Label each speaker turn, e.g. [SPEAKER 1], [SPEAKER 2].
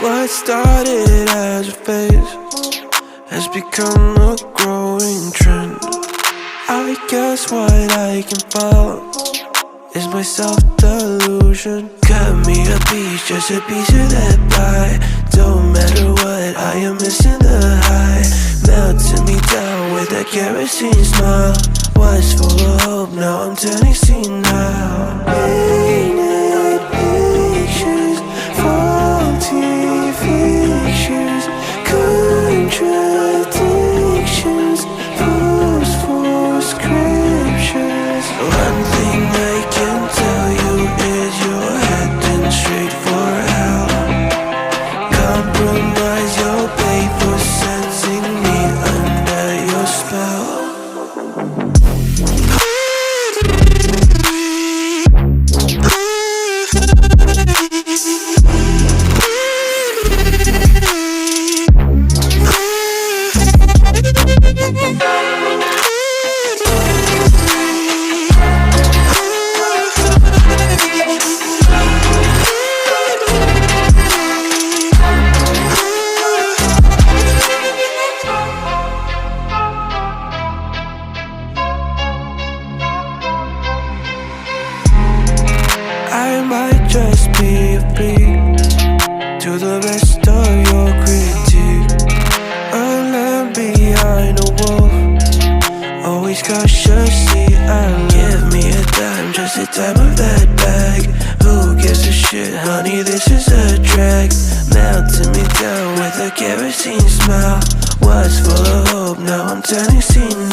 [SPEAKER 1] What started as a phase has become a growing trend. I guess what I can follow is my self-delusion. Cut me a piece, just a piece of that pie. Don't matter what, I am missing the high. Melting me down with that kerosene smile. Was full of hope, now I'm turning senile. Painted pictures, faulty fictions, contradictions, post-war scriptures. One thing I can tell you is you're heading straight for hell. Compromise your pay for sensing me under your spell. I might just be a freak to the rest of your critique. A lamb behind a wolf, always cautiously alert. Give me a dime, just a time of that bag. Who gives a shit, honey, this is a drag. Melting me down with a kerosene smile. Was full of hope, now I'm turning senile.